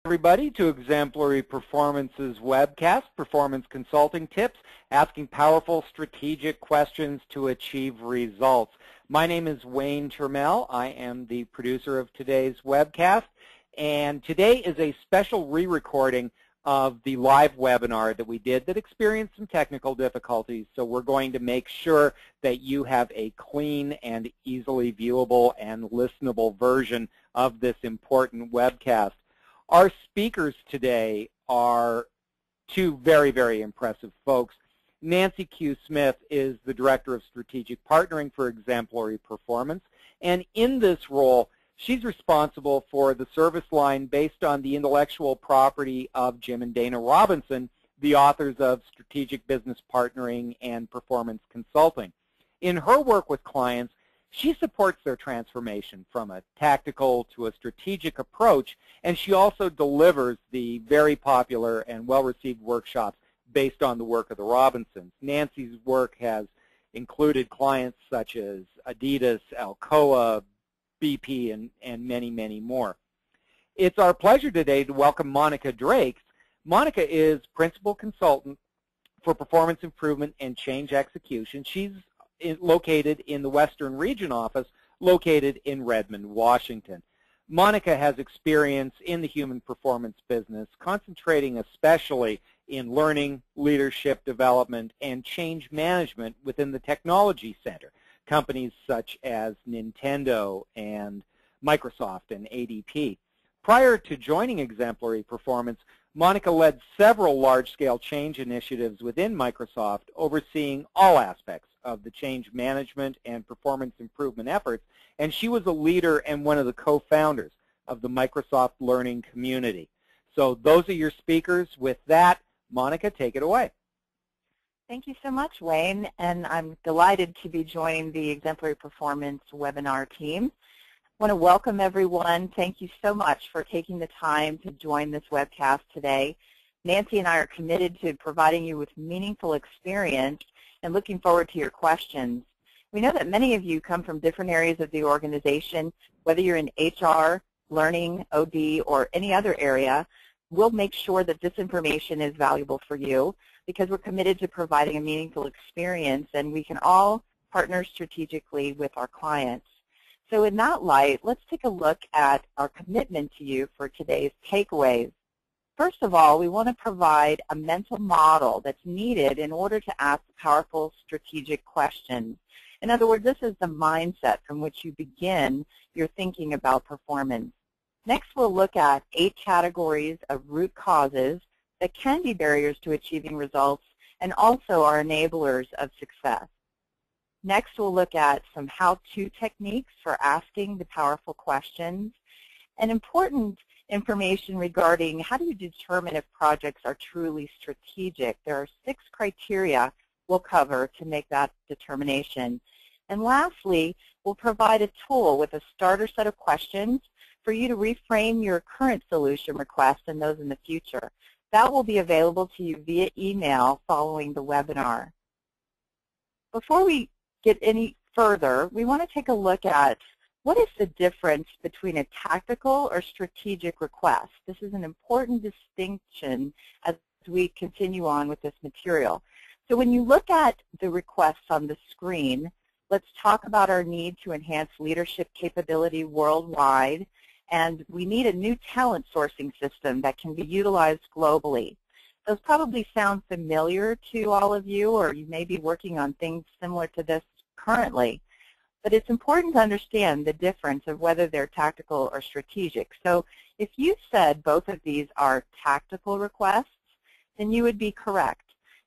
everybody, to Exemplary Performance's webcast, Performance Consulting Tips, asking powerful strategic questions to achieve results. My name is Wayne Turmel. I am the producer of today's webcast, and today is a special re-recording of the live webinar that we did that experienced some technical difficulties, so we're going to make sure that you have a clean and easily viewable and listenable version of this important webcast. Our speakers today are two very, very impressive folks. Nancy Q. Smith is the Director of Strategic Partnering for Exemplary Performance, and in this role, she's responsible for the service line based on the intellectual property of Jim and Dana Robinson, the authors of Strategic Business Partnering and Performance Consulting. In her work with clients, she supports their transformation from a tactical to a strategic approach, and she also delivers the very popular and well-received workshops based on the work of the Robinsons. Nancy's work has included clients such as Adidas, Alcoa, BP, and many, many more. It's our pleasure today to welcome Monica Drakes. Monica is Principal Consultant for Performance Improvement and Change Execution. She's located in the Western Region office, located in Redmond, Washington. Monica has experience in the human performance business, concentrating especially in learning, leadership development, and change management within the technology center. Companies such as Nintendo and Microsoft and ADP. Prior to joining Exemplary Performance, Monica led several large-scale change initiatives within Microsoft, overseeing all aspects of the change management and performance improvement efforts, and she was a leader and one of the co-founders of the Microsoft Learning Community. So those are your speakers. With that, Monica, take it away. Thank you so much, Wayne, and I'm delighted to be joining the Exemplary Performance webinar team. I want to welcome everyone. Thank you so much for taking the time to join this webcast today. Nancy and I are committed to providing you with meaningful experience and looking forward to your questions. We know that many of you come from different areas of the organization, whether you're in HR, learning, OD, or any other area. We'll make sure that this information is valuable for you because we're committed to providing a meaningful experience, and we can all partner strategically with our clients. So in that light, let's take a look at our commitment to you for today's takeaways. First of all, we want to provide a mental model that's needed in order to ask powerful strategic questions. In other words, this is the mindset from which you begin your thinking about performance. Next, we'll look at 8 categories of root causes that can be barriers to achieving results and also are enablers of success. Next, we'll look at some how-to techniques for asking the powerful questions and important information regarding how do you determine if projects are truly strategic. There are 6 criteria we'll cover to make that determination. And lastly, we'll provide a tool with a starter set of questions for you to reframe your current solution request and those in the future. That will be available to you via email following the webinar. Before we get any further, we want to take a look at what is the difference between a tactical or strategic request. This is an important distinction as we continue on with this material. So when you look at the requests on the screen, let's talk about our need to enhance leadership capability worldwide, and we need a new talent sourcing system that can be utilized globally. Those probably sound familiar to all of you, or you may be working on things similar to this currently. But it's important to understand the difference of whether they're tactical or strategic. So if you said both of these are tactical requests, then you would be correct.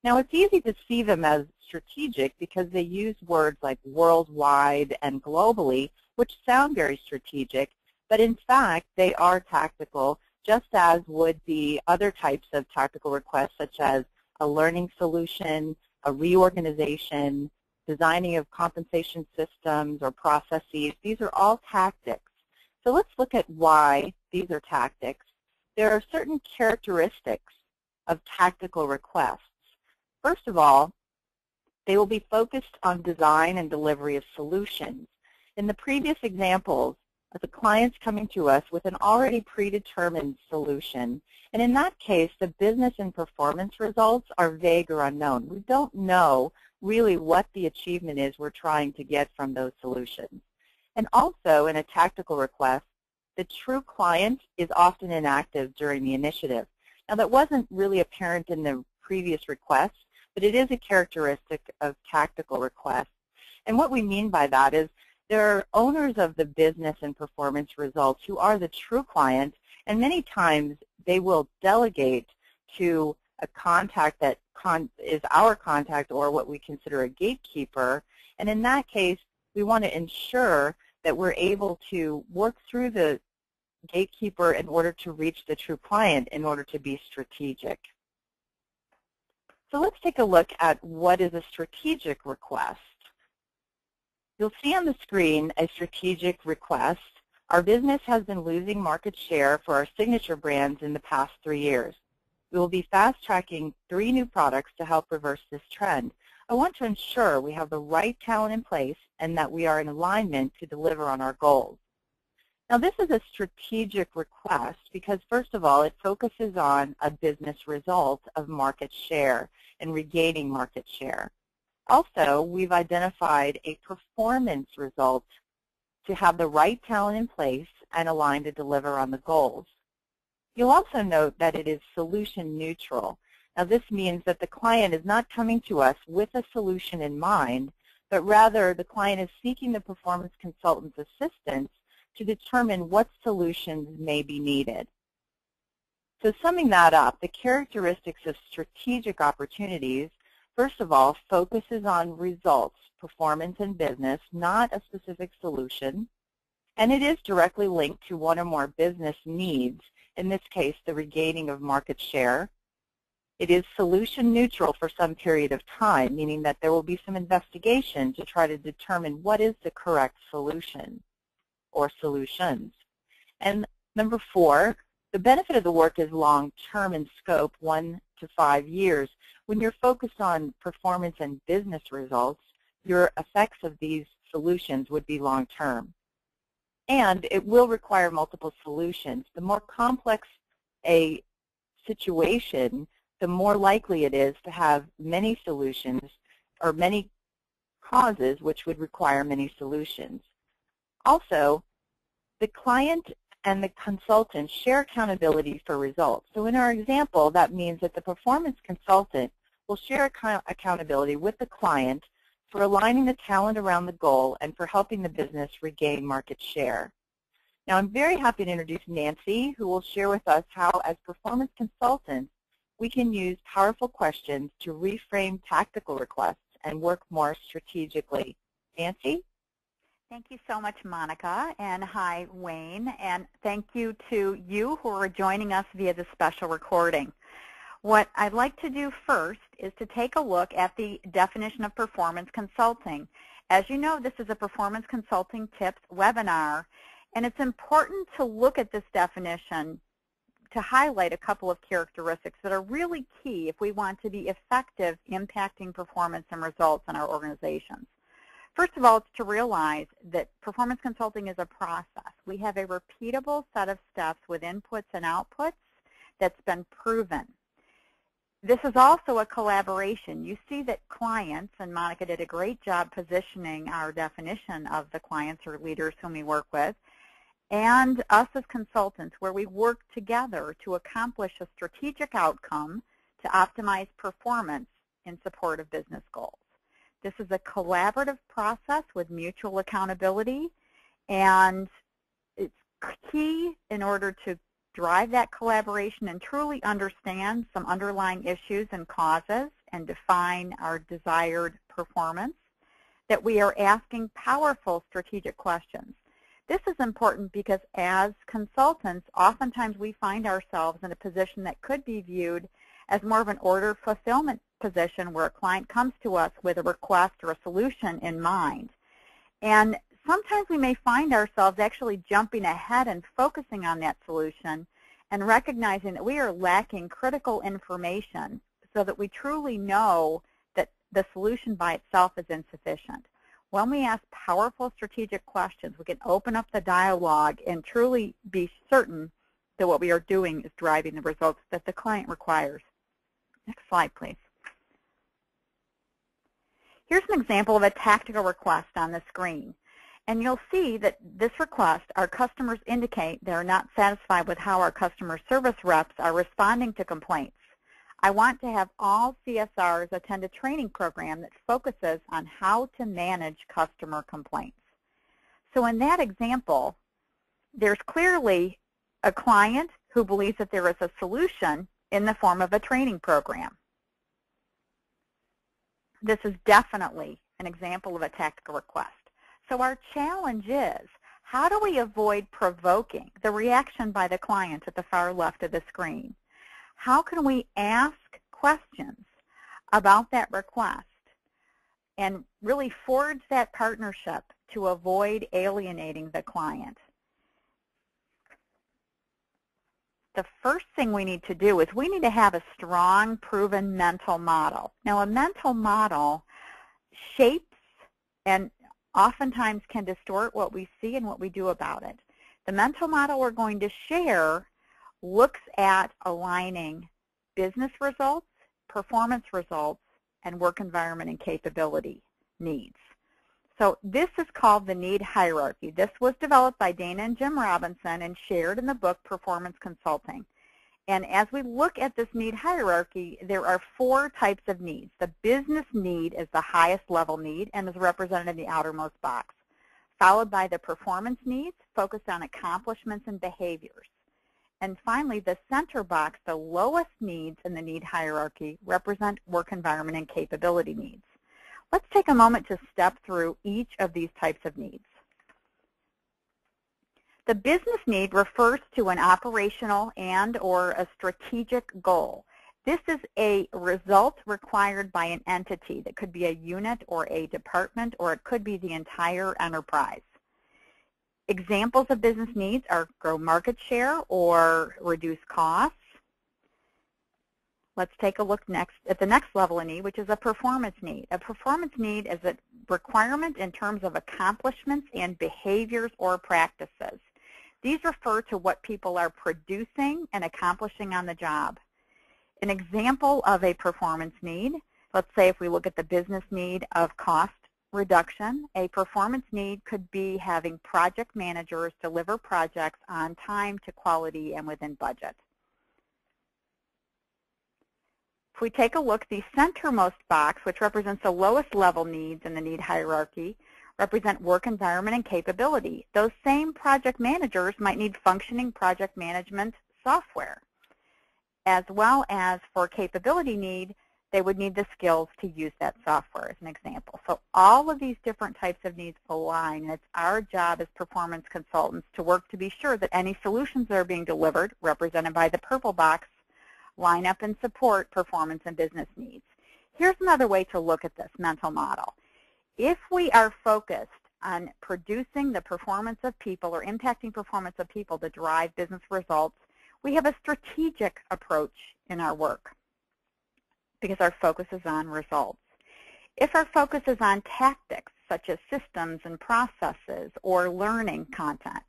Now, it's easy to see them as strategic because they use words like worldwide and globally, which sound very strategic, but in fact, they are tactical, just as would be other types of tactical requests, such as a learning solution, a reorganization, designing of compensation systems or processes. These are all tactics. So let's look at why these are tactics. There are certain characteristics of tactical requests. First of all, they will be focused on design and delivery of solutions. In the previous examples, the client's coming to us with an already predetermined solution. And in that case, the business and performance results are vague or unknown. We don't know really what the achievement is we're trying to get from those solutions. And also, in a tactical request, the true client is often inactive during the initiative. Now, that wasn't really apparent in the previous request, but it is a characteristic of tactical requests. And what we mean by that is there are owners of the business and performance results who are the true client, and many times they will delegate to a contact that is our contact or what we consider a gatekeeper. And in that case, we want to ensure that we're able to work through the gatekeeper in order to reach the true client in order to be strategic. So let's take a look at what is a strategic request. You'll see on the screen a strategic request. Our business has been losing market share for our signature brands in the past 3 years. We will be fast-tracking 3 new products to help reverse this trend. I want to ensure we have the right talent in place and that we are in alignment to deliver on our goals. Now, this is a strategic request because, first of all, it focuses on a business result of market share and regaining market share. Also, we've identified a performance result to have the right talent in place and aligned to deliver on the goals. You'll also note that it is solution neutral. Now, this means that the client is not coming to us with a solution in mind, but rather the client is seeking the performance consultant's assistance to determine what solutions may be needed. So summing that up, the characteristics of strategic opportunities, first of all, focuses on results, performance, and business, not a specific solution. And it is directly linked to one or more business needs, in this case, the regaining of market share. It is solution neutral for some period of time, meaning that there will be some investigation to try to determine what is the correct solution or solutions. And number 4, the benefit of the work is long-term in scope, 1 to 5 years. When you're focused on performance and business results, your effects of these solutions would be long-term. And it will require multiple solutions. The more complex a situation, the more likely it is to have many solutions or many causes which would require many solutions. Also, the client and the consultant share accountability for results. So in our example, that means that the performance consultant will share accountability with the client for aligning the talent around the goal and for helping the business regain market share. Now, I'm very happy to introduce Nancy, who will share with us how, as performance consultants, we can use powerful questions to reframe tactical requests and work more strategically. Nancy? Thank you so much, Monica, and hi, Wayne, and thank you to you who are joining us via this special recording. What I'd like to do first is to take a look at the definition of performance consulting. As you know, this is a performance consulting tips webinar, and it's important to look at this definition to highlight a couple of characteristics that are really key if we want to be effective impacting performance and results in our organizations. First of all, it's to realize that performance consulting is a process. We have a repeatable set of steps with inputs and outputs that's been proven. This is also a collaboration. You see that clients, and Monica did a great job positioning our definition of the clients or leaders whom we work with, and us as consultants, where we work together to accomplish a strategic outcome to optimize performance in support of business goals. This is a collaborative process with mutual accountability, and it's key in order to drive that collaboration and truly understand some underlying issues and causes and define our desired performance, that we are asking powerful strategic questions. This is important because as consultants, oftentimes we find ourselves in a position that could be viewed as more of an order fulfillment position where a client comes to us with a request or a solution in mind. And sometimes we may find ourselves actually jumping ahead and focusing on that solution and recognizing that we are lacking critical information so that we truly know that the solution by itself is insufficient. when we ask powerful strategic questions, we can open up the dialogue and truly be certain that what we are doing is driving the results that the client requires. Next slide, please. Here's an example of a tactical request on the screen. And you'll see that this request, our customers indicate they're not satisfied with how our customer service reps are responding to complaints. I want to have all CSRs attend a training program that focuses on how to manage customer complaints. So in that example, there's clearly a client who believes that there is a solution in the form of a training program. This is definitely an example of a tactical request. So our challenge is, how do we avoid provoking the reaction by the client at the far left of the screen? How can we ask questions about that request and really forge that partnership to avoid alienating the client? The first thing we need to do is we need to have a strong, proven mental model. Now, a mental model shapes and oftentimes can distort what we see and what we do about it. The mental model we're going to share looks at aligning business results, performance results, and work environment and capability needs. So this is called the need hierarchy. This was developed by Dana and Jim Robinson and shared in the book Performance Consulting. And as we look at this need hierarchy, there are 4 types of needs. The business need is the highest level need and is represented in the outermost box, followed by the performance needs focused on accomplishments and behaviors. And finally, the center box, the lowest needs in the need hierarchy, represent work environment and capability needs. Let's take a moment to step through each of these types of needs. The business need refers to an operational and/or a strategic goal. This is a result required by an entity that could be a unit or a department, or it could be the entire enterprise. Examples of business needs are grow market share or reduce costs. Let's take a look next at the next level of need, which is a performance need. A performance need is a requirement in terms of accomplishments and behaviors or practices. These refer to what people are producing and accomplishing on the job. An example of a performance need, let's say if we look at the business need of cost reduction, a performance need could be having project managers deliver projects on time, to quality, and within budget. If we take a look, the centermost box, which represents the lowest level needs in the need hierarchy, represent work environment and capability. Those same project managers might need functioning project management software. As well as for capability need, they would need the skills to use that software as an example. So all of these different types of needs align, and it's our job as performance consultants to work to be sure that any solutions that are being delivered, represented by the purple box, line up and support performance and business needs. Here's another way to look at this mental model. If we are focused on producing the performance of people or impacting performance of people to drive business results, we have a strategic approach in our work because our focus is on results. If our focus is on tactics, such as systems and processes or learning content,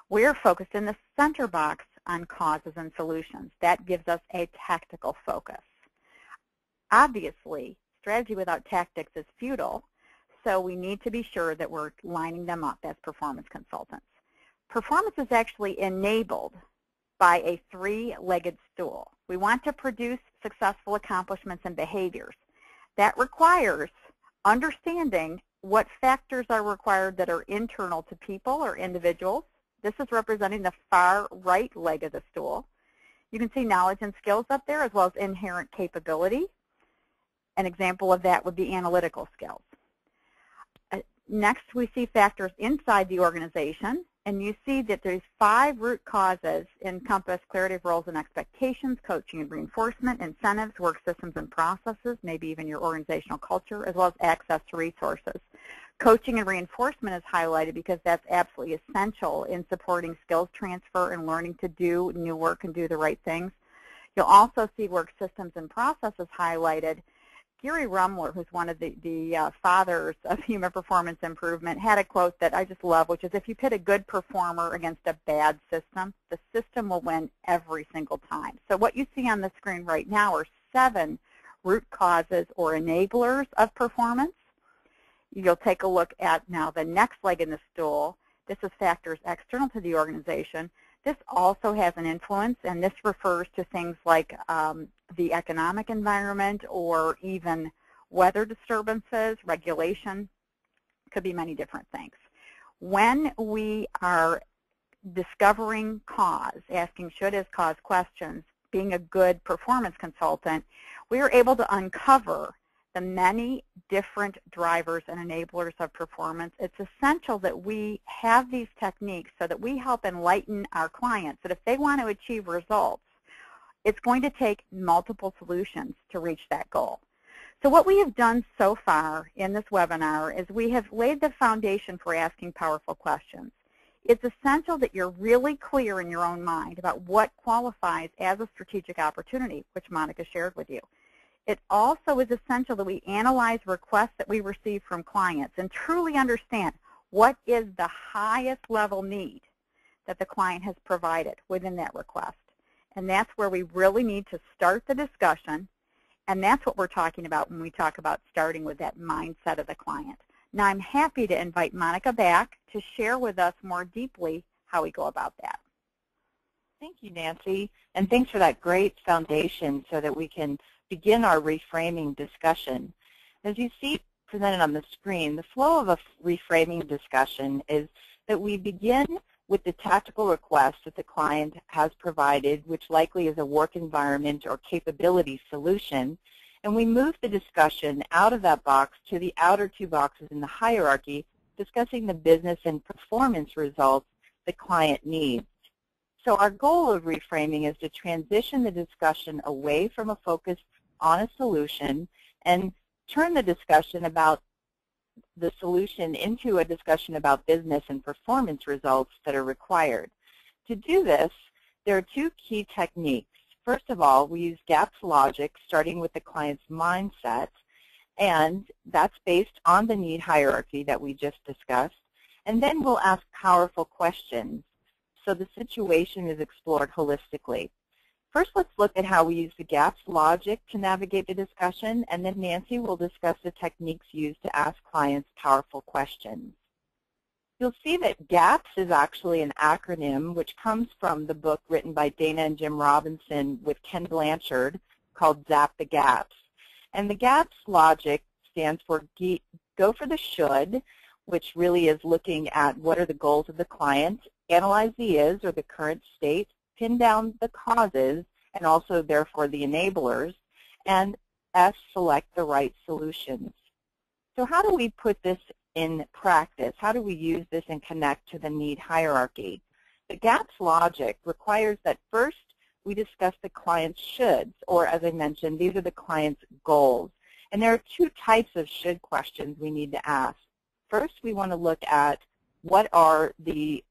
we're focused in the center box on causes and solutions. That gives us a tactical focus. Obviously, strategy without tactics is futile, so we need to be sure that we're lining them up as performance consultants. Performance is actually enabled by a 3-legged stool. We want to produce successful accomplishments and behaviors. That requires understanding what factors are required that are internal to people or individuals. This is representing the far right leg of the stool. You can see knowledge and skills up there, as well as inherent capability. An example of that would be analytical skills. Next, we see factors inside the organization, and you see that there's 5 root causes encompass clarity of roles and expectations, coaching and reinforcement, incentives, work systems and processes, maybe even your organizational culture, as well as access to resources. Coaching and reinforcement is highlighted because that's absolutely essential in supporting skills transfer and learning to do new work and do the right things. You'll also see work systems and processes highlighted Gary Rumler, who's one of the fathers of human performance improvement, had a quote that I just love, which is, if you pit a good performer against a bad system, the system will win every single time. So what you see on the screen right now are 7 root causes or enablers of performance. You'll take a look at now the next leg in the stool. This is factors external to the organization. This also has an influence, and this refers to things like the economic environment or even weather disturbances, regulation. Could be many different things. When we are discovering cause, asking should is cause questions, being a good performance consultant, we are able to uncover the many different drivers and enablers of performance. It's essential that we have these techniques so that we help enlighten our clients that if they want to achieve results, it's going to take multiple solutions to reach that goal. So what we have done so far in this webinar is we have laid the foundation for asking powerful questions. It's essential that you're really clear in your own mind about what qualifies as a strategic opportunity, which Monica shared with you. It also is essential that we analyze requests that we receive from clients and truly understand what is the highest level need that the client has provided within that request. And that's where we really need to start the discussion, and that's what we're talking about when we talk about starting with that mindset of the client. Now I'm happy to invite Monica back to share with us more deeply how we go about that. Thank you, Nancy, and thanks for that great foundation so that we can begin our reframing discussion. As you see presented on the screen, the flow of a reframing discussion is that we begin with the tactical request that the client has provided, which likely is a work environment or capability solution, and we move the discussion out of that box to the outer 2 boxes in the hierarchy, discussing the business and performance results the client needs. So our goal of reframing is to transition the discussion away from a focus on a solution and turn the discussion about the solution into a discussion about business and performance results that are required. To do this, there are 2 key techniques. First of all, we use gaps logic, starting with the client's mindset, and that's based on the need hierarchy that we just discussed. And then we'll ask powerful questions, so the situation is explored holistically. First, let's look at how we use the gaps logic to navigate the discussion, and then Nancy will discuss the techniques used to ask clients powerful questions. You'll see that GAPS is actually an acronym which comes from the book written by Dana and Jim Robinson with Ken Blanchard called Zap the Gaps. And the GAPS logic stands for go for the should, which really is looking at what are the goals of the client, analyze the is or the current state, pin down the causes and also therefore the enablers, and S, select the right solutions. So how do we put this in practice? How do we use this and connect to the need hierarchy? The GAPS logic requires that first we discuss the client's shoulds, or as I mentioned, these are the client's goals. And there are 2 types of should questions we need to ask. First, we want to look at what are the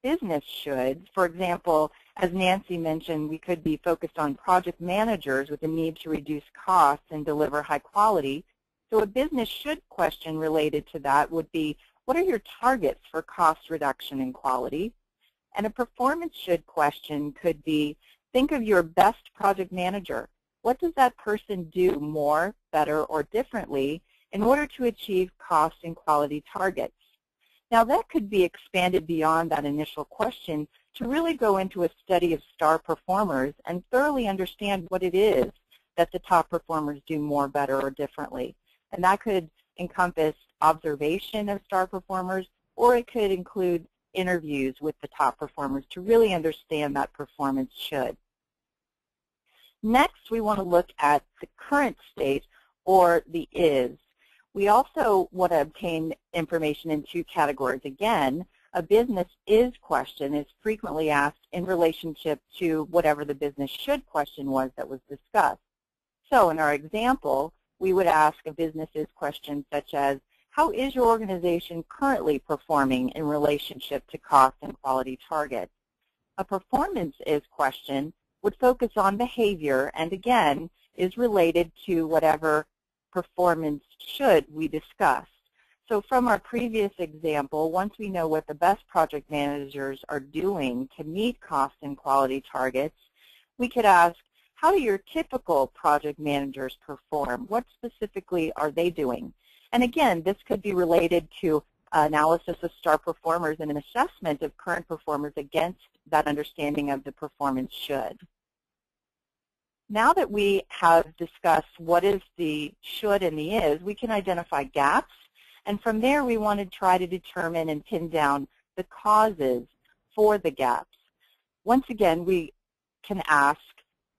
business shoulds. For example, as Nancy mentioned, we could be focused on project managers with the need to reduce costs and deliver high quality. So a business should question related to that would be, what are your targets for cost reduction and quality? And a performance should question could be, think of your best project manager. What does that person do more, better, or differently in order to achieve cost and quality targets? Now that could be expanded beyond that initial question to really go into a study of star performers and thoroughly understand what it is that the top performers do more, better, or differently. And that could encompass observation of star performers, or it could include interviews with the top performers to really understand that performance should. Next, we want to look at the current state, or the is. We also want to obtain information in 2 categories. Again, a business is question is frequently asked in relationship to whatever the business should question was that was discussed. So in our example, we would ask a business is question such as, how is your organization currently performing in relationship to cost and quality targets? A performance is question would focus on behavior, and again, is related to whatever performance should we discussed. So from our previous example, once we know what the best project managers are doing to meet cost and quality targets, we could ask, how do your typical project managers perform? What specifically are they doing? And again, this could be related to analysis of star performers and an assessment of current performers against that understanding of the performance should. Now that we have discussed what is the should and the is, we can identify gaps, and from there we want to try to determine and pin down the causes for the gaps. Once again, we can ask,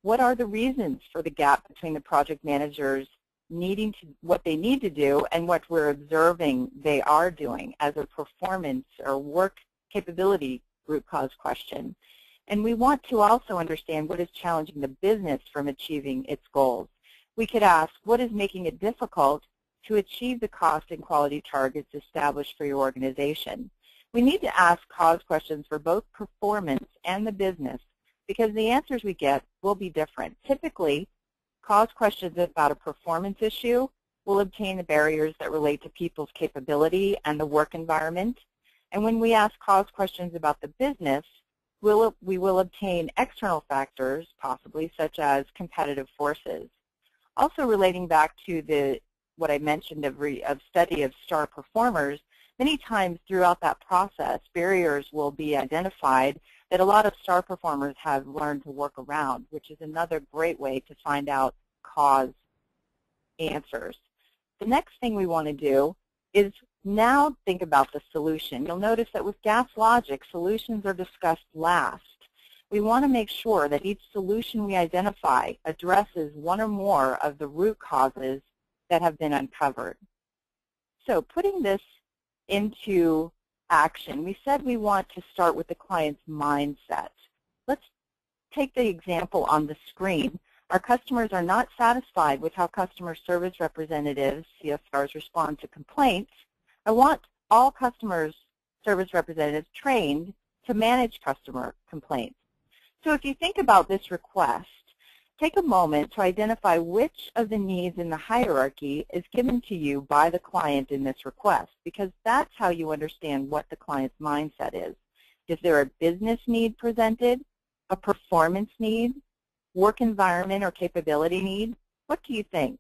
what are the reasons for the gap between the project managers needing to, what they need to do and what we're observing they are doing as a performance or work capability root cause question. And we want to also understand what is challenging the business from achieving its goals. We could ask, what is making it difficult to achieve the cost and quality targets established for your organization? We need to ask cause questions for both performance and the business because the answers we get will be different. Typically, cause questions about a performance issue will obtain the barriers that relate to people's capability and the work environment. And when we ask cause questions about the business, we will obtain external factors, possibly, such as competitive forces. Also relating back to what I mentioned of study of star performers, many times throughout that process, barriers will be identified that a lot of star performers have learned to work around, which is another great way to find out cause answers. The next thing we want to do is now think about the solution. You'll notice that with gas logic, solutions are discussed last. We want to make sure that each solution we identify addresses one or more of the root causes that have been uncovered. So putting this into action, we said we want to start with the client's mindset. Let's take the example on the screen. Our customers are not satisfied with how customer service representatives, CSRs, respond to complaints. I want all customer service representatives trained to manage customer complaints. So if you think about this request, take a moment to identify which of the needs in the hierarchy is given to you by the client in this request, because that's how you understand what the client's mindset is. Is there a business need presented, a performance need, work environment or capability need? What do you think?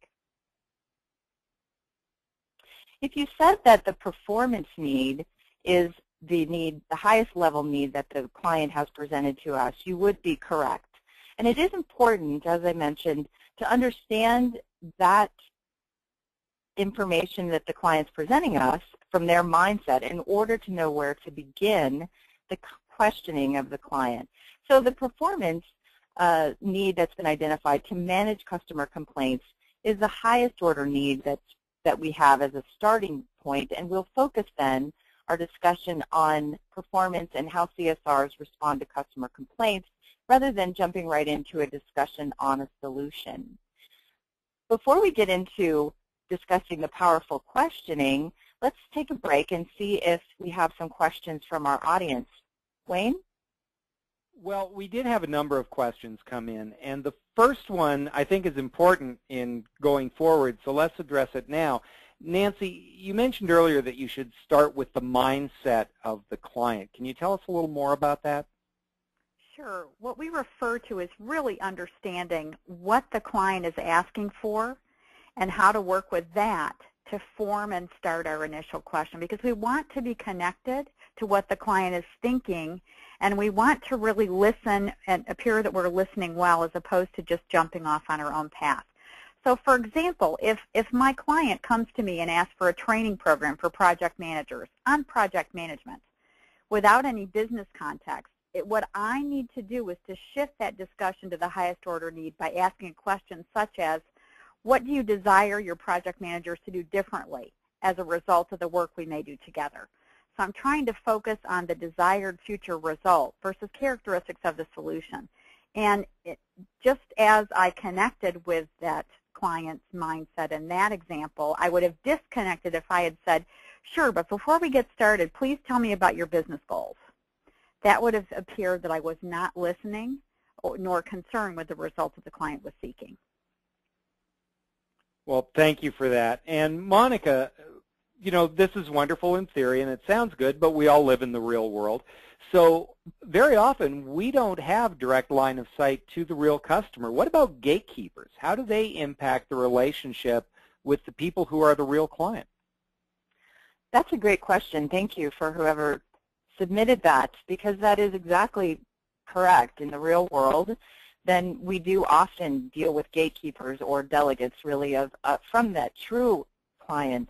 If you said that the performance need is the highest level need that the client has presented to us, you would be correct. And it is important, as I mentioned, to understand that information that the client's presenting us from their mindset in order to know where to begin the questioning of the client. So the performance need that's been identified to manage customer complaints is the highest order need that we have as a starting point, and we'll focus then our discussion on performance and how CSRs respond to customer complaints rather than jumping right into a discussion on a solution. Before we get into discussing the powerful questioning, let's take a break and see if we have some questions from our audience. Wayne? Well, we did have a number of questions come in, and the first one I think is important in going forward, so let's address it now. Nancy, you mentioned earlier that you should start with the mindset of the client. Can you tell us a little more about that? Sure. What we refer to is really understanding what the client is asking for and how to work with that to form and start our initial question, because we want to be connected to what the client is thinking, and we want to really listen and appear that we're listening well as opposed to just jumping off on our own path. So for example, if my client comes to me and asks for a training program for project managers on project management without any business context, what I need to do is to shift that discussion to the highest order need by asking a question such as, what do you desire your project managers to do differently as a result of the work we may do together? So I'm trying to focus on the desired future result versus characteristics of the solution. And just as I connected with that client's mindset in that example, I would have disconnected if I had said, sure, but before we get started, please tell me about your business goals. That would have appeared that I was not listening nor concerned with the results that the client was seeking. Well, thank you for that. And Monica, you know, this is wonderful in theory and it sounds good, but we all live in the real world. So very often we don't have direct line of sight to the real customer. What about gatekeepers? How do they impact the relationship with the people who are the real client? That's a great question. Thank you for whoever submitted that, because that is exactly correct. In the real world, then we do often deal with gatekeepers or delegates really from that true client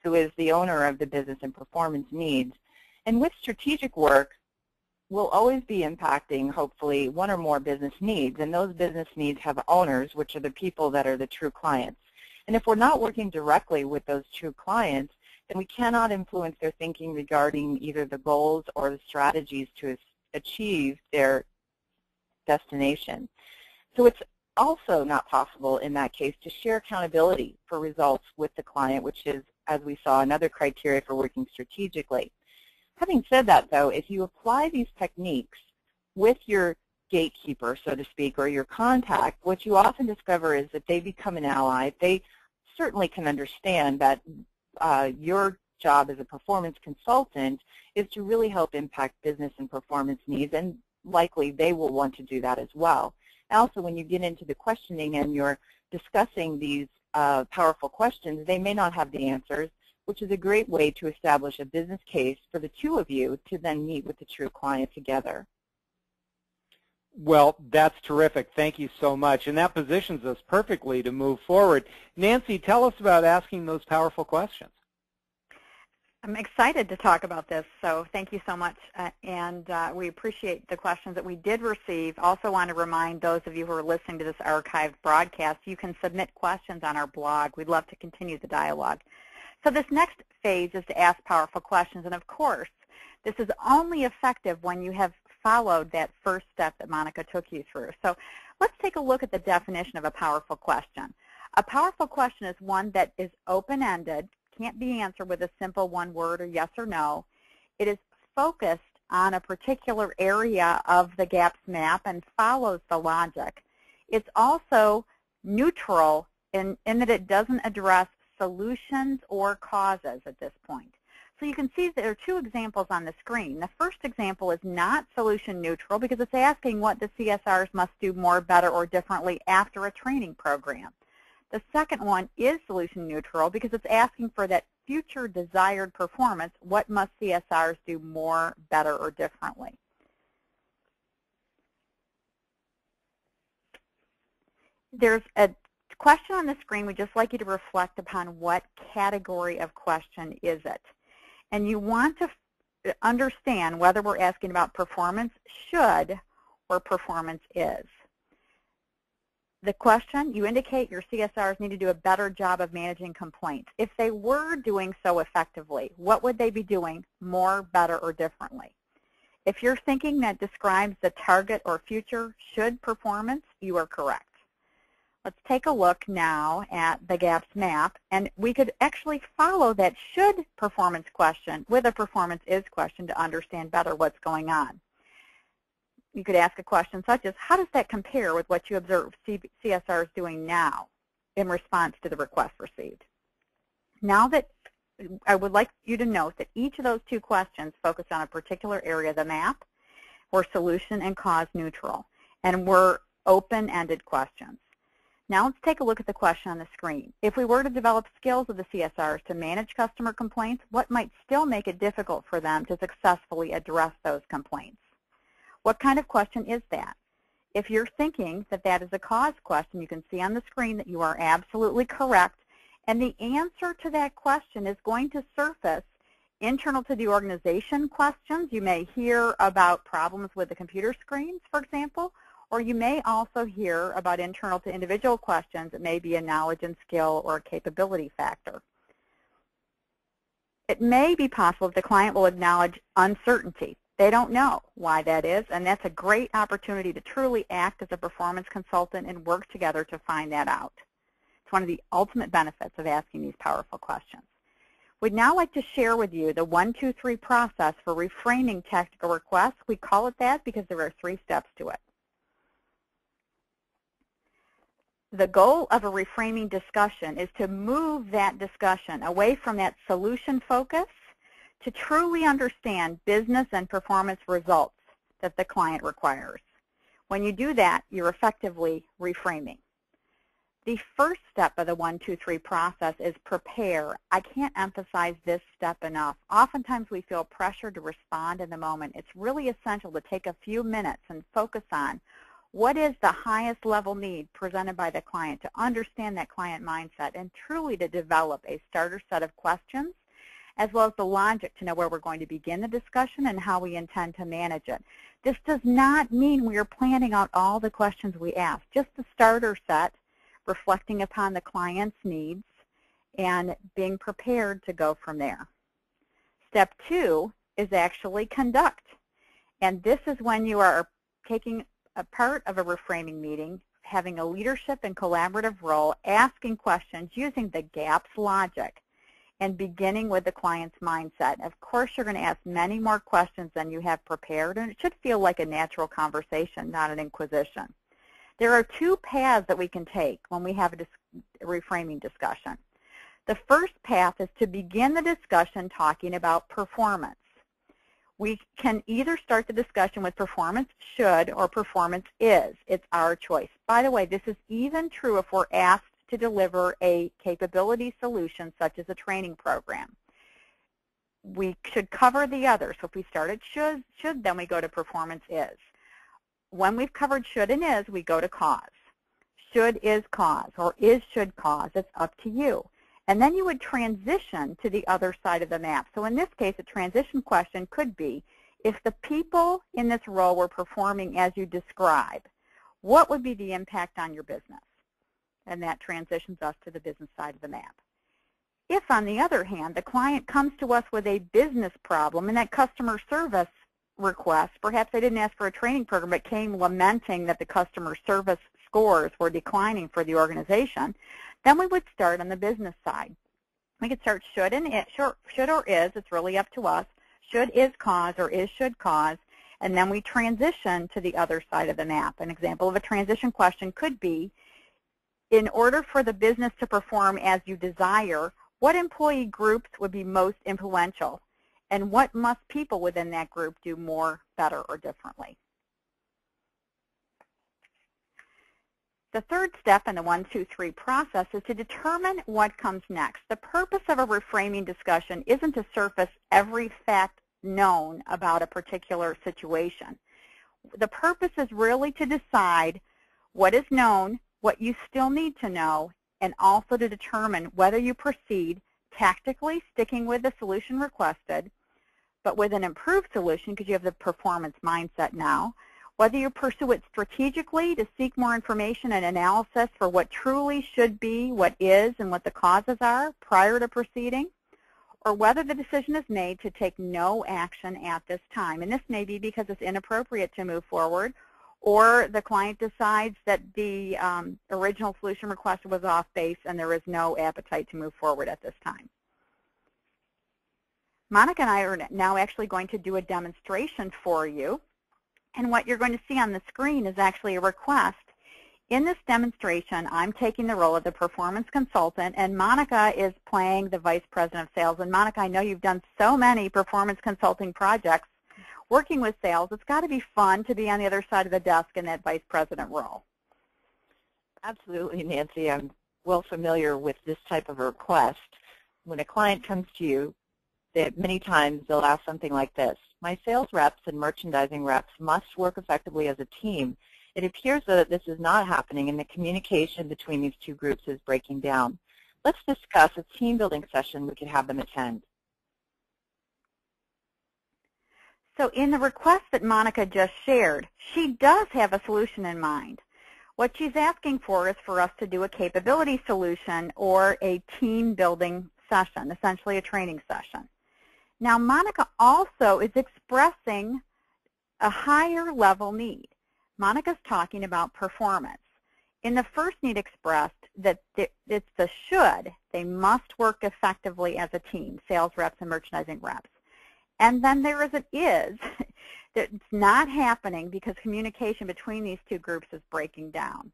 who is the owner of the business and performance needs. And with strategic work, we'll always be impacting, hopefully, one or more business needs. And those business needs have owners, which are the people that are the true clients. And if we're not working directly with those true clients, then we cannot influence their thinking regarding either the goals or the strategies to achieve their destination. So it's also not possible in that case to share accountability for results with the client, which is, as we saw, another criteria for working strategically. Having said that, though, if you apply these techniques with your gatekeeper, so to speak, or your contact, what you often discover is that they become an ally. They certainly can understand that your job as a performance consultant is to really help impact business and performance needs, and likely they will want to do that as well. Also, when you get into the questioning and you're discussing these powerful questions, they may not have the answers, which is a great way to establish a business case for the two of you to then meet with the true client together. Well, that's terrific. Thank you so much. And that positions us perfectly to move forward. Nancy, tell us about asking those powerful questions. I'm excited to talk about this, so thank you so much. And we appreciate the questions that we did receive. Also want to remind those of you who are listening to this archived broadcast, you can submit questions on our blog. We'd love to continue the dialogue. So this next phase is to ask powerful questions. And of course, this is only effective when you have followed that first step that Monica took you through. So let's take a look at the definition of a powerful question. A powerful question is one that is open-ended, can't be answered with a simple one word or yes or no. It is focused on a particular area of the GAPS map and follows the logic. It's also neutral in that it doesn't address solutions or causes at this point. So you can see that there are two examples on the screen. The first example is not solution neutral because it's asking what the CSRs must do more, better, or differently after a training program. The second one is solution neutral because it's asking for that future desired performance. What must CSRs do more, better, or differently? There's a question on the screen. We'd just like you to reflect upon what category of question is it. And you want to understand whether we're asking about performance should or performance is. The question, you indicate your CSRs need to do a better job of managing complaints. If they were doing so effectively, what would they be doing more, better, or differently? If you're thinking that describes the target or future should performance, you are correct. Let's take a look now at the GAPS map, and we could actually follow that should performance question with a performance is question to understand better what's going on. You could ask a question such as, how does that compare with what you observe CSRs doing now in response to the request received? Now that I would like you to note that each of those two questions focus on a particular area of the map. We're solution and cause neutral, and we're open-ended questions. Now let's take a look at the question on the screen. If we were to develop skills of the CSRs to manage customer complaints, what might still make it difficult for them to successfully address those complaints? What kind of question is that? If you're thinking that that is a cause question, you can see on the screen that you are absolutely correct. And the answer to that question is going to surface internal to the organization questions. You may hear about problems with the computer screens, for example, or you may also hear about internal to individual questions. It may be a knowledge and skill or a capability factor. It may be possible that the client will acknowledge uncertainty. They don't know why that is, and that's a great opportunity to truly act as a performance consultant and work together to find that out. It's one of the ultimate benefits of asking these powerful questions. We'd now like to share with you the 1, 2, 3 process for reframing tactical requests. We call it that because there are 3 steps to it. the goal of a reframing discussion is to move that discussion away from that solution focus to truly understand business and performance results that the client requires. When you do that, you're effectively reframing. The first step of the 1, 2, 3 process is prepare. I can't emphasize this step enough. Oftentimes we feel pressure to respond in the moment. It's really essential to take a few minutes and focus on what is the highest level need presented by the client, to understand that client mindset and truly to develop a starter set of questions, as well as the logic to know where we're going to begin the discussion and how we intend to manage it. This does not mean we are planning out all the questions we ask, just the starter set, reflecting upon the client's needs and being prepared to go from there. Step 2 is actually conduct. And this is when you are taking a part of a reframing meeting, having a leadership and collaborative role, asking questions using the GAPS logic, and beginning with the client's mindset. Of course, you're going to ask many more questions than you have prepared, and it should feel like a natural conversation, not an inquisition. There are 2 paths that we can take when we have a reframing discussion. The first path is to begin the discussion talking about performance. We can either start the discussion with performance should or performance is. It's our choice. By the way, this is even true if we're asked to deliver a capability solution such as a training program. We should cover the other. So if we start at should, then we go to performance is. When we've covered should and is, we go to cause. Should is cause, or is should cause. It's up to you. And then you would transition to the other side of the map. So in this case, a transition question could be, if the people in this role were performing as you describe, what would be the impact on your business? And that transitions us to the business side of the map. If, on the other hand, the client comes to us with a business problem and that customer service request, perhaps they didn't ask for a training program but came lamenting that the customer service scores were declining for the organization, then we would start on the business side. We could start should or is, it's really up to us. Should is cause or is should cause, and then we transition to the other side of the map. An example of a transition question could be, in order for the business to perform as you desire, what employee groups would be most influential? And what must people within that group do more, better, or differently? The third step in the 1, 2, 3 process is to determine what comes next. The purpose of a reframing discussion isn't to surface every fact known about a particular situation. The purpose is really to decide what is known, what you still need to know, and also to determine whether you proceed tactically, sticking with the solution requested, but with an improved solution because you have the performance mindset now, whether you pursue it strategically to seek more information and analysis for what truly should be, what is, and what the causes are prior to proceeding, or whether the decision is made to take no action at this time. And this may be because it's inappropriate to move forward, or the client decides that the original solution requested was off base and there is no appetite to move forward at this time. Monica and I are now actually going to do a demonstration for you. And what you're going to see on the screen is actually a request. In this demonstration, I'm taking the role of the performance consultant, and Monica is playing the vice president of sales. And Monica, I know you've done so many performance consulting projects working with sales. It's got to be fun to be on the other side of the desk in that vice president role. Absolutely, Nancy. I'm well familiar with this type of a request. When a client comes to you, many times they'll ask something like this: my sales reps and merchandising reps must work effectively as a team. It appears that this is not happening and the communication between these two groups is breaking down. Let's discuss a team building session we could have them attend. So in the request that Monica just shared, she does have a solution in mind. What she's asking for is for us to do a capability solution or a team building session, essentially a training session. Now, Monica also is expressing a higher level need. Monica's talking about performance. In the first need expressed, that it's the should, they must work effectively as a team, sales reps and merchandising reps. And then there is an is, that it's not happening because communication between these two groups is breaking down.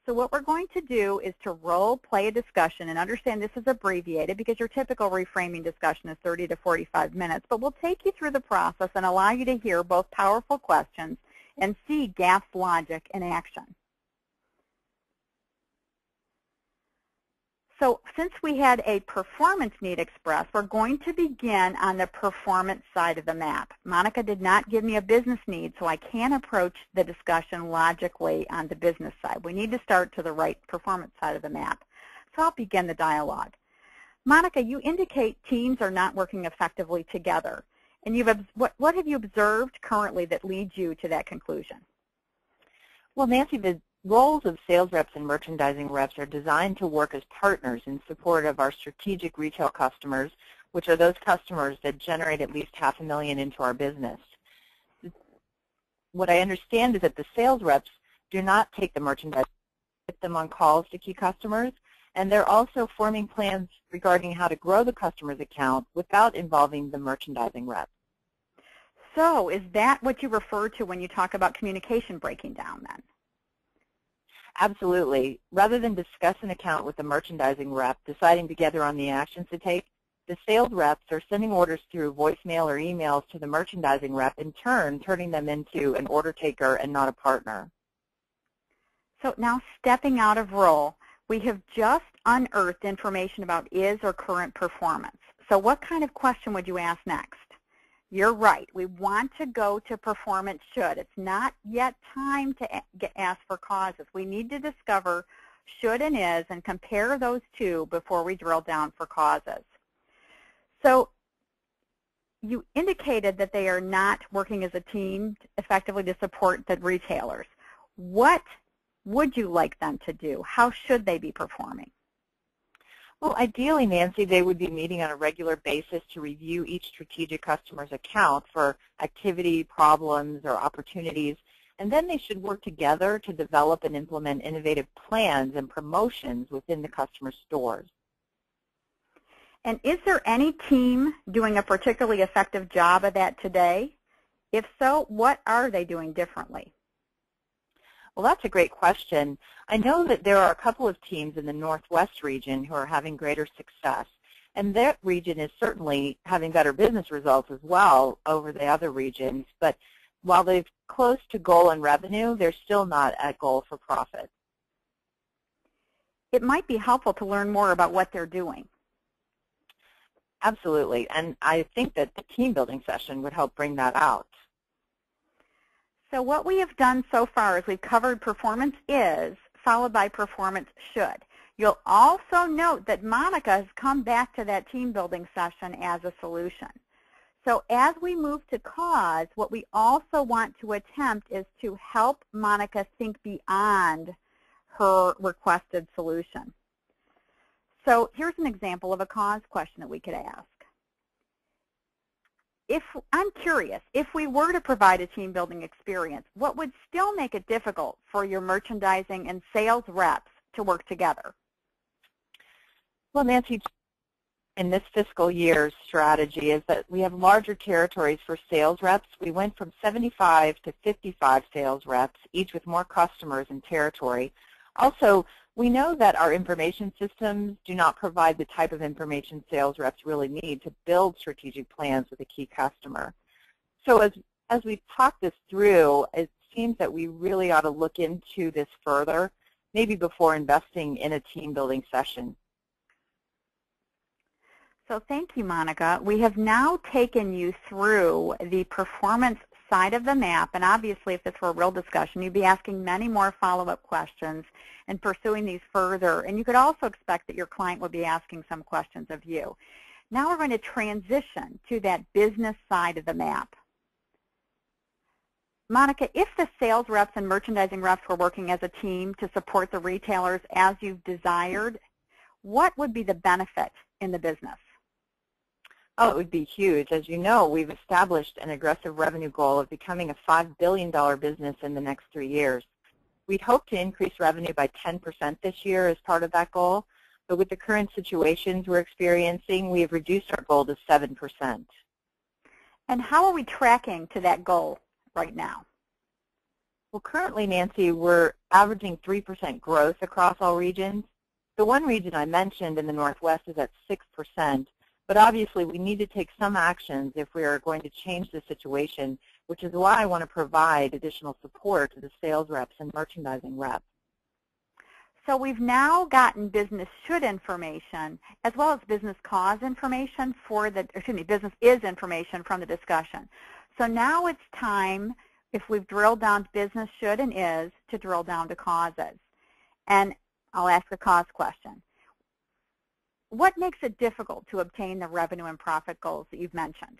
So what we're going to do is to role play a discussion, and understand this is abbreviated because your typical reframing discussion is 30 to 45 minutes, but we'll take you through the process and allow you to hear both powerful questions and see GAF's logic in action. So since we had a performance need expressed, we're going to begin on the performance side of the map. Monica did not give me a business need, so I can't approach the discussion logically on the business side. We need to start to the right performance side of the map. So I'll begin the dialogue. Monica, you indicate teams are not working effectively together. And what have you observed currently that leads you to that conclusion? Well, Nancy, the roles of sales reps and merchandising reps are designed to work as partners in support of our strategic retail customers, which are those customers that generate at least $500,000 into our business. What I understand is that the sales reps do not take the merchandise, put them on calls to key customers, and they're also forming plans regarding how to grow the customer's account without involving the merchandising rep. So is that what you refer to when you talk about communication breaking down then? Absolutely. Rather than discuss an account with the merchandising rep, deciding together on the actions to take, the sales reps are sending orders through voicemail or emails to the merchandising rep, in turn turning them into an order taker and not a partner. So now, stepping out of role, we have just unearthed information about is or current performance. So what kind of question would you ask next? You're right. We want to go to performance should. It's not yet time to ask for causes. We need to discover should and is and compare those two before we drill down for causes. So you indicated that they are not working as a team effectively to support the retailers. What would you like them to do? How should they be performing? Well, ideally, Nancy, they would be meeting on a regular basis to review each strategic customer's account for activity, problems, or opportunities, and then they should work together to develop and implement innovative plans and promotions within the customer's stores. And is there any team doing a particularly effective job of that today? If so, what are they doing differently? Well, that's a great question. I know that there are a couple of teams in the Northwest region who are having greater success, and that region is certainly having better business results as well over the other regions. But while they're close to goal in revenue, they're still not at goal for profit. It might be helpful to learn more about what they're doing. Absolutely, and I think that the team building session would help bring that out. So what we have done so far is we've covered performance is, followed by performance should. You'll also note that Monica has come back to that team building session as a solution. So as we move to cause, what we also want to attempt is to help Monica think beyond her requested solution. So here's an example of a cause question that we could ask. I'm curious, if we were to provide a team building experience, what would still make it difficult for your merchandising and sales reps to work together? Well, Nancy, in this fiscal year's strategy is that we have larger territories for sales reps. We went from 75 to 55 sales reps, each with more customers and territory. Also, we know that our information systems do not provide the type of information sales reps really need to build strategic plans with a key customer. So as we talk this through, it seems that we really ought to look into this further, maybe before investing in a team building session. So thank you, Monica. We have now taken you through the performance side of the map, and obviously if this were a real discussion, you'd be asking many more follow-up questions and pursuing these further, and you could also expect that your client would be asking some questions of you. Now we're going to transition to that business side of the map. Monica, if the sales reps and merchandising reps were working as a team to support the retailers as you've desired, what would be the benefit in the business? Oh, it would be huge. As you know, we've established an aggressive revenue goal of becoming a $5 billion business in the next 3 years. We'd hope to increase revenue by 10% this year as part of that goal, but with the current situations we're experiencing, we have reduced our goal to 7%. And how are we tracking to that goal right now? Well, currently, Nancy, we're averaging 3% growth across all regions. The one region I mentioned in the Northwest is at 6%, but obviously we need to take some actions if we are going to change the situation, which is why I want to provide additional support to the sales reps and merchandising reps. So we've now gotten business should information as well as business cause information for the, business is information from the discussion. So now it's time, if we've drilled down to business should and is, to drill down to causes. And I'll ask a cause question. What makes it difficult to obtain the revenue and profit goals that you've mentioned?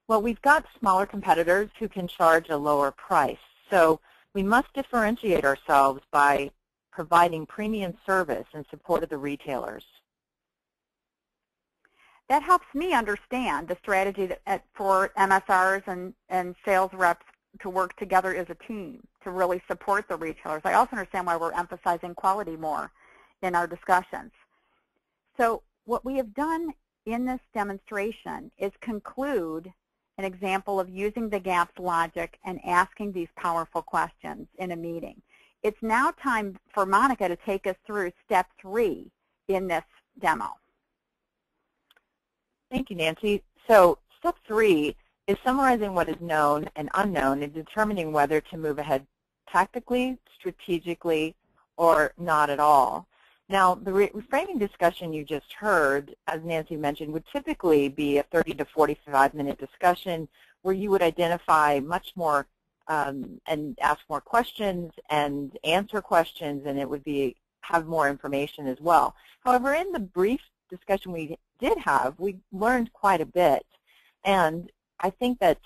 Well, we've got smaller competitors who can charge a lower price. So we must differentiate ourselves by providing premium service in support of the retailers. That helps me understand the strategy for MSRs and sales reps to work together as a team to really support the retailers. I also understand why we're emphasizing quality more in our discussions. So what we have done in this demonstration is conclude an example of using the GAPS logic and asking these powerful questions in a meeting. It's now time for Monica to take us through step 3 in this demo. Thank you, Nancy. So step 3 is summarizing what is known and unknown and determining whether to move ahead tactically, strategically, or not at all. Now, the reframing discussion you just heard, as Nancy mentioned, would typically be a 30 to 45-minute discussion where you would identify much more and ask more questions and answer questions, and it would have more information as well. However, in the brief discussion we did have, we learned quite a bit, and I think that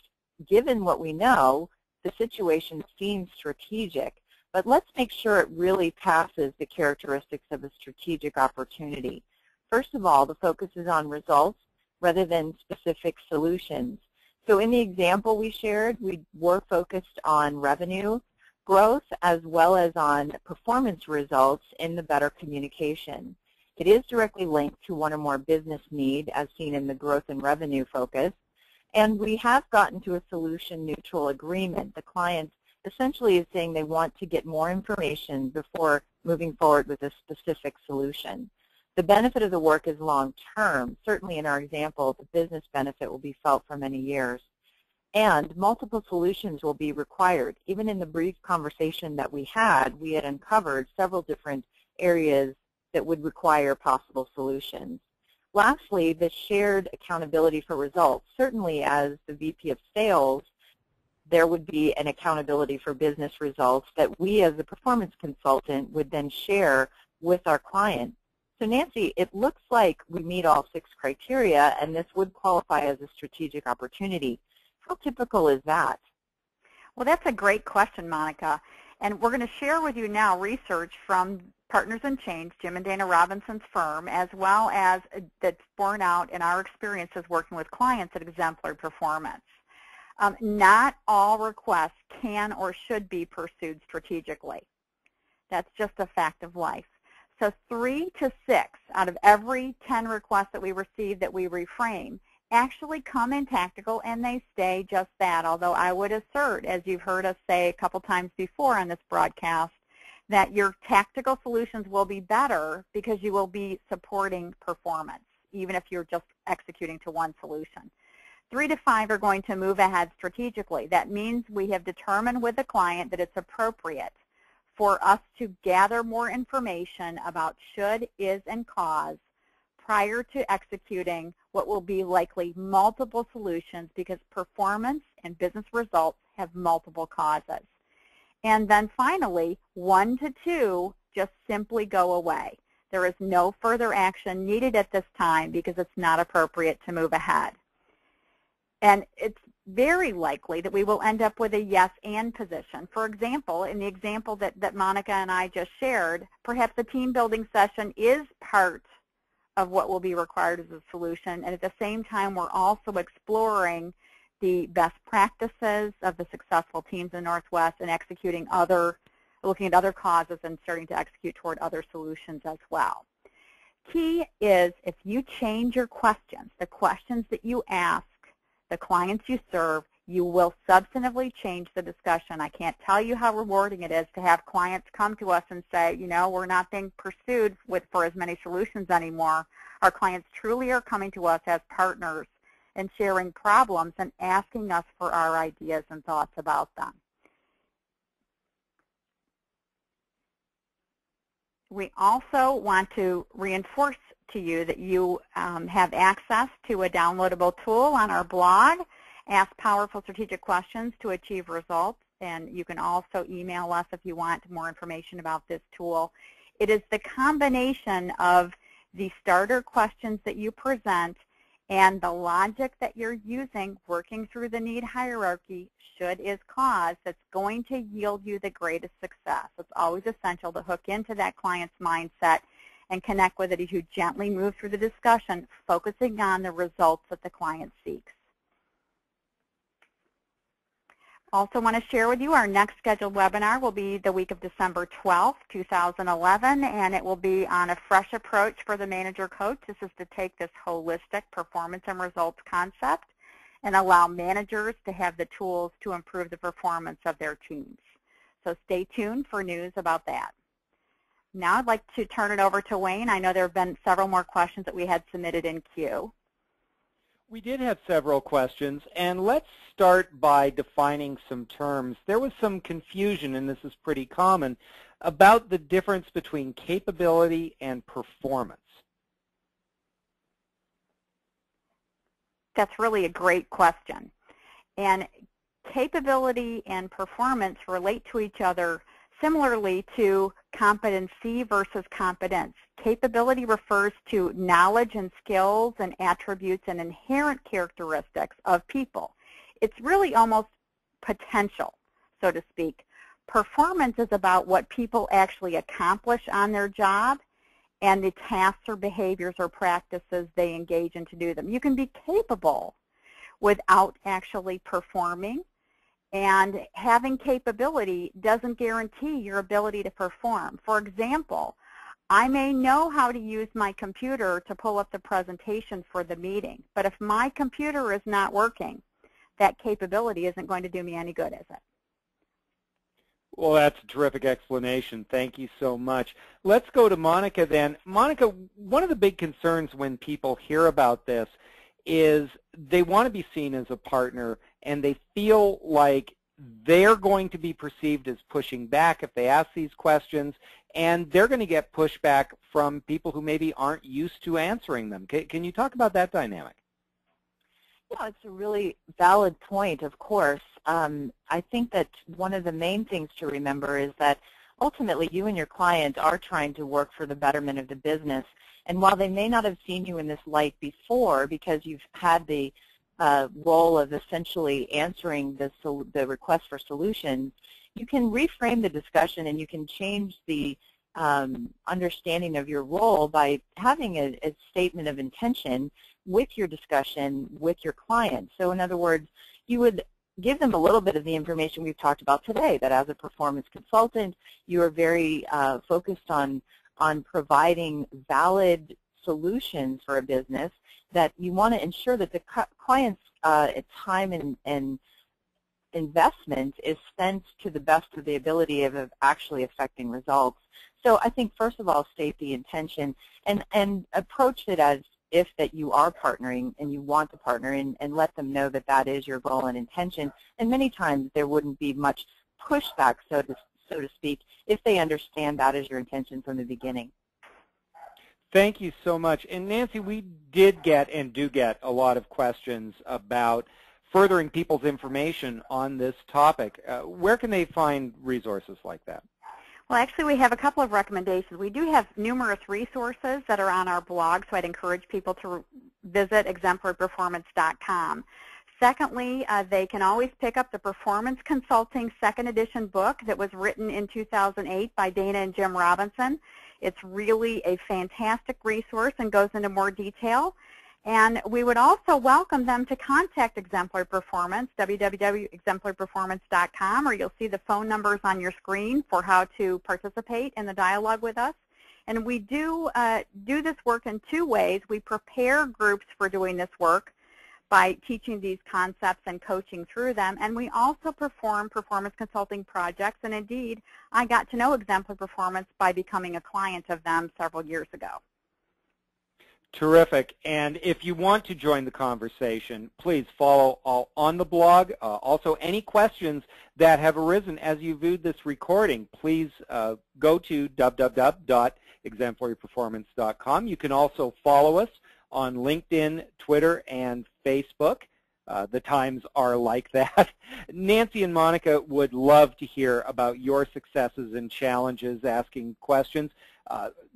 given what we know, the situation seems strategic, but let's make sure it really passes the characteristics of a strategic opportunity. First of all, the focus is on results rather than specific solutions. So in the example we shared, we were focused on revenue growth as well as on performance results in the better communication. It is directly linked to one or more business need as seen in the growth and revenue focus. And we have gotten to a solution-neutral agreement. The client essentially is saying they want to get more information before moving forward with a specific solution. The benefit of the work is long-term. Certainly in our example, the business benefit will be felt for many years. And multiple solutions will be required. Even in the brief conversation that we had uncovered several different areas that would require possible solutions. Lastly, the shared accountability for results. Certainly as the VP of Sales, there would be an accountability for business results that we as a performance consultant would then share with our client. So Nancy, it looks like we meet all 6 criteria, and this would qualify as a strategic opportunity. How typical is that? Well, that's a great question, Monica. And we're going to share with you now research from Partners in Change, Jim and Dana Robinson's firm, as well as that's borne out in our experiences working with clients at Exemplary Performance. Not all requests can or should be pursued strategically. That's just a fact of life. So 3 to 6 out of every 10 requests that we receive that we reframe actually come in tactical, and they stay just that, although I would assert, as you've heard us say a couple times before on this broadcast, that your tactical solutions will be better because you will be supporting performance, even if you're just executing to one solution. 3 to 5 are going to move ahead strategically. That means we have determined with the client that it's appropriate for us to gather more information about should, is, and cause prior to executing what will be likely multiple solutions because performance and business results have multiple causes. And then finally, 1 to 2 just simply go away. There is no further action needed at this time because it's not appropriate to move ahead. And it's very likely that we will end up with a yes and position. For example, in the example that Monica and I just shared, perhaps the team building session is part of what will be required as a solution, and at the same time we're also exploring the best practices of the successful teams in the Northwest and looking at other causes and starting to execute toward other solutions as well. Key is if you change your questions, the questions that you ask, the clients you serve, You will substantively change the discussion. I can't tell you how rewarding it is to have clients come to us and say, you know, we're not being pursued for as many solutions anymore. Our clients truly are coming to us as partners and sharing problems and asking us for our ideas and thoughts about them. We also want to reinforce to you that you have access to a downloadable tool on our blog. Ask powerful strategic questions to achieve results, and you can also email us if you want more information about this tool. It is the combination of the starter questions that you present and the logic that you're using working through the need hierarchy, should is cause, that's going to yield you the greatest success. It's always essential to hook into that client's mindset and connect with it as you gently move through the discussion, focusing on the results that the client seeks. Also want to share with you our next scheduled webinar will be the week of December 12th, 2011, and it will be on a fresh approach for the manager coach. This is to take this holistic performance and results concept and allow managers to have the tools to improve the performance of their teams. So stay tuned for news about that. Now I'd like to turn it over to Wayne. I know there have been several more questions that we had submitted in queue. We did have several questions, and let's start by defining some terms. There was some confusion, and this is pretty common, about the difference between capability and performance. That's really a great question. And capability and performance relate to each other similarly to competency versus competence. Capability refers to knowledge and skills and attributes and inherent characteristics of people. It's really almost potential, so to speak. Performance is about what people actually accomplish on their job and the tasks or behaviors or practices they engage in to do them. You can be capable without actually performing, and having capability doesn't guarantee your ability to perform. For example, I may know how to use my computer to pull up the presentation for the meeting, but if my computer is not working, that capability isn't going to do me any good, is it? Well, that's a terrific explanation. Thank you so much. Let's go to Monica then. Monica, one of the big concerns when people hear about this is they want to be seen as a partner, and they feel like they're going to be perceived as pushing back if they ask these questions, and they're going to get pushback from people who maybe aren't used to answering them. Can you talk about that dynamic? Yeah, it's a really valid point, of course. I think that one of the main things to remember is that ultimately you and your client are trying to work for the betterment of the business. And while they may not have seen you in this light before because you've had the role of essentially answering the request for solutions, you can reframe the discussion and you can change the understanding of your role by having a statement of intention with your discussion with your client. So in other words, you would give them a little bit of the information we've talked about today, that as a performance consultant, you are very focused on providing valid solutions for a business, that you want to ensure that the client's time and investment is spent to the best of the ability of actually affecting results. So I think first of all, state the intention and approach it as if that you are partnering and you want to partner, and let them know that that is your goal and intention. And many times there wouldn't be much pushback, so to speak, if they understand that is your intention from the beginning. Thank you so much. And Nancy, we did get and do get a lot of questions about furthering people's information on this topic. Where can they find resources like that? Well, actually, we have a couple of recommendations. We do have numerous resources that are on our blog, so I'd encourage people to visit exemplaryperformance.com. Secondly, they can always pick up the Performance Consulting Second Edition book that was written in 2008 by Dana and Jim Robinson. It's really a fantastic resource and goes into more detail. And we would also welcome them to contact Exemplary Performance, www.exemplaryperformance.com, or you'll see the phone numbers on your screen for how to participate in the dialogue with us. And we do this work in two ways. We prepare groups for doing this work by teaching these concepts and coaching through them. And we also perform performance consulting projects. And indeed, I got to know Exemplary Performance by becoming a client of them several years ago. Terrific. And if you want to join the conversation, please follow on the blog. Also, any questions that have arisen as you viewed this recording, please go to www.exemplaryperformance.com. You can also follow us on LinkedIn, Twitter, and Facebook. The times are like that. Nancy and Monica would love to hear about your successes and challenges asking questions.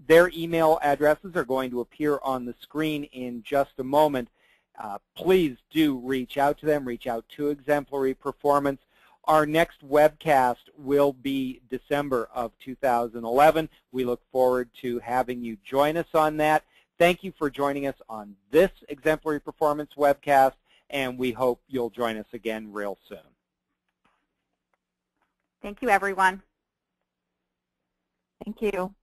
Their email addresses are going to appear on the screen in just a moment. Please do reach out to them, reach out to Exemplary Performance. Our next webcast will be December of 2011. We look forward to having you join us on that. Thank you for joining us on this Exemplary Performance webcast, and we hope you'll join us again real soon. Thank you, everyone. Thank you.